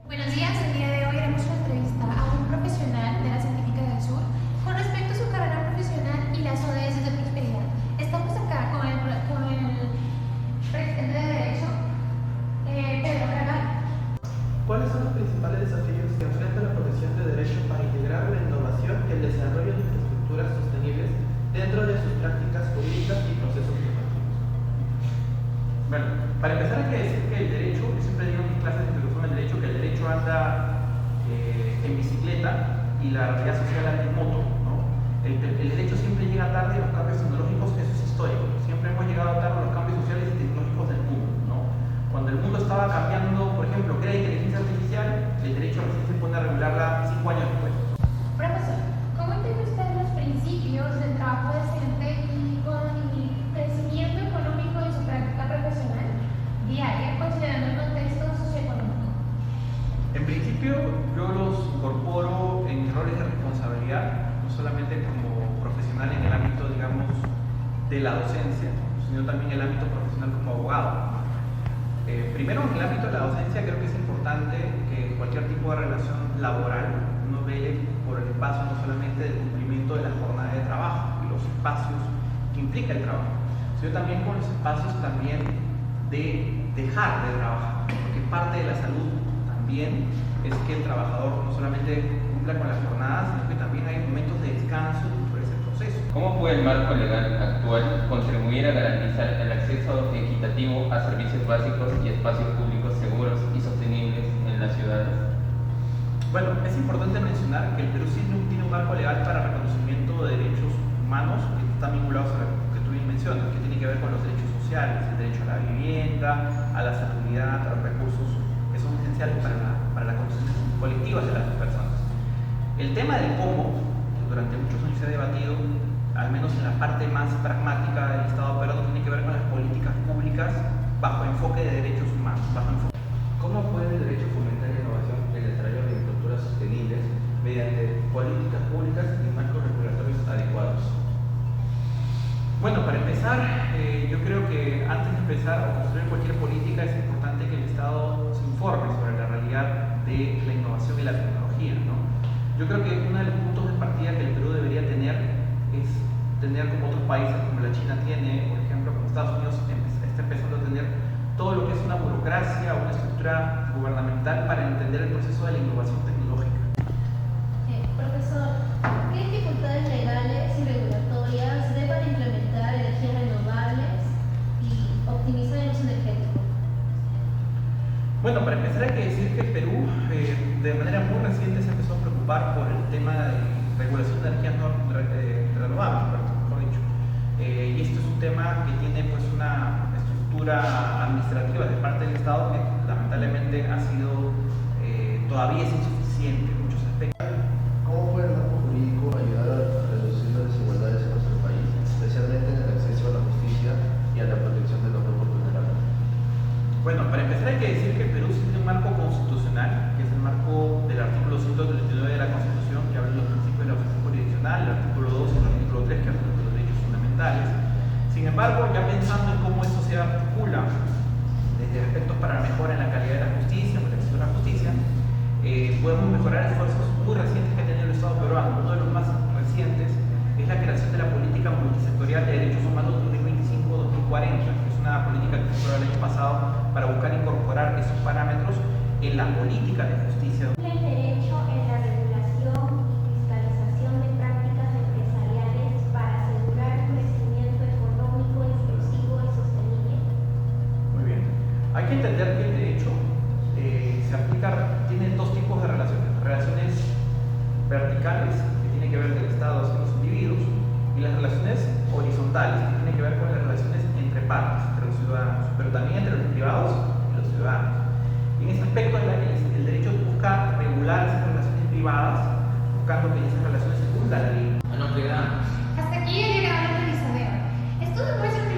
Buenos días, el día de hoy haremos una entrevista a un profesional de la Científica del Sur con respecto a su carrera profesional y las ODS de prosperidad. Estamos acá con el presidente de Derecho, Pedro Ragal. ¿Cuáles son los principales desafíos que enfrenta la profesión de Derecho para integrar la innovación y el desarrollo de infraestructuras sostenibles dentro de sus prácticas jurídicas y procesos normativos? Bueno, para empezar hay que decir que el derecho, yo siempre digo en mis clases de introducción al derecho, que el derecho anda en bicicleta y la realidad social anda en moto, ¿no? El derecho siempre llega tarde a los cambios tecnológicos, eso es histórico. Siempre hemos llegado tarde a los cambios sociales y tecnológicos del mundo, ¿no? Cuando el mundo estaba cambiando, por ejemplo, crea inteligencia artificial, el derecho recién se pone a regularla 5 años después. Profesor, ¿cómo entiende usted los principios del trabajo decente y con el crecimiento económico en su práctica profesional diaria, considerando el contexto socioeconómico? En principio, yo los incorporo en mis roles de responsabilidad, no solamente como profesional en el ámbito, digamos, de la docencia, sino también en el ámbito profesional como abogado. Primero, en el ámbito de la docencia, creo que es importante que cualquier tipo de relación laboral uno vele por el espacio no solamente del cumplimiento de la jornada de trabajo y los espacios que implica el trabajo, sino también con los espacios también de dejar de trabajar, porque parte de la salud también es que el trabajador no solamente cumpla con las jornadas, sino que también hay momentos de descanso dentro de ese proceso. ¿Cómo puede el marco legal actual contribuir a garantizar el acceso equitativo a servicios básicos y espacios públicos seguros y sostenibles en las ciudades? Bueno, es importante mencionar que el Perú sí tiene un marco legal para reconocimiento de derechos humanos que están vinculados a lo que tú bien mencionas, que tiene que ver con los derechos sociales, el derecho a la vivienda, a la seguridad, a los recursos que son esenciales para la condiciones colectivas de las personas. El tema del cómo, que durante muchos años se ha debatido, al menos en la parte más pragmática del Estado peruano, tiene que ver con las políticas públicas bajo enfoque de derechos humanos. ¿Cómo puede el derecho fomentar la innovación y el desarrollo de infraestructuras sostenibles mediante políticas públicas y marcos regulatorios adecuados? Bueno, para empezar, yo creo que antes de empezar a construir cualquier política es importante que el Estado se informe sobre la realidad de la innovación y la tecnología, ¿no? Yo creo que uno de los puntos de partida que el Perú debería tener es tener, como otros países como la China tiene, por ejemplo, como Estados Unidos está empezando a tener todo lo que es una burocracia o una estructura gubernamental para entender el proceso de la innovación tecnológica. Profesor, ¿qué dificultades legales y regulatorias deben implementar energías renovables y optimizar el uso energético? Bueno, para empezar hay que decir que el Perú de manera muy reciente se empezó a preocupar por el tema de regulación de energías renovables, mejor dicho. Y esto es un tema que tiene pues una estructura administrativa de parte del Estado que lamentablemente ha sido todavía es insuficiente en muchos aspectos. ¿Cómo puede el marco jurídico ayudar a reducir las desigualdades en nuestro país, especialmente en el acceso a la justicia y a la protección de los grupos vulnerables? Bueno, para empezar hay que decir que el Perú sí tiene un marco constitucional, que es el marco del artículo 139 de la Constitución, que habla de los principios de la ofensa jurisdiccional, el artículo 2 y el artículo 3, que hablan de los derechos fundamentales. Sin embargo, ya pensando en cómo esto se articula desde aspectos para la mejora en la calidad de la justicia, el acceso a la justicia, podemos mejorar esfuerzos muy recientes que ha tenido el Estado peruano. Uno de los más recientes es la creación de la política multisectorial de derechos humanos 2025-2040, que es una política que se aprobó el año pasado para buscar incorporar esos parámetros en la política de justicia. El derecho en la regulación y fiscalización de prácticas empresariales para asegurar un crecimiento económico inclusivo y sostenible. Muy bien. Hay que entender que el derecho tiene dos tipos de relaciones. Relaciones verticales, que tienen que ver del Estado hacia los individuos, y las relaciones horizontales, que tienen que ver con las relaciones entre partes, entre los ciudadanos, pero también entre los privados y los ciudadanos. Y en ese aspecto el derecho busca regular esas relaciones privadas, buscando que esas relaciones se cumplan la ley. Hasta aquí ha llegado la entrevista de hoy. Esto demuestra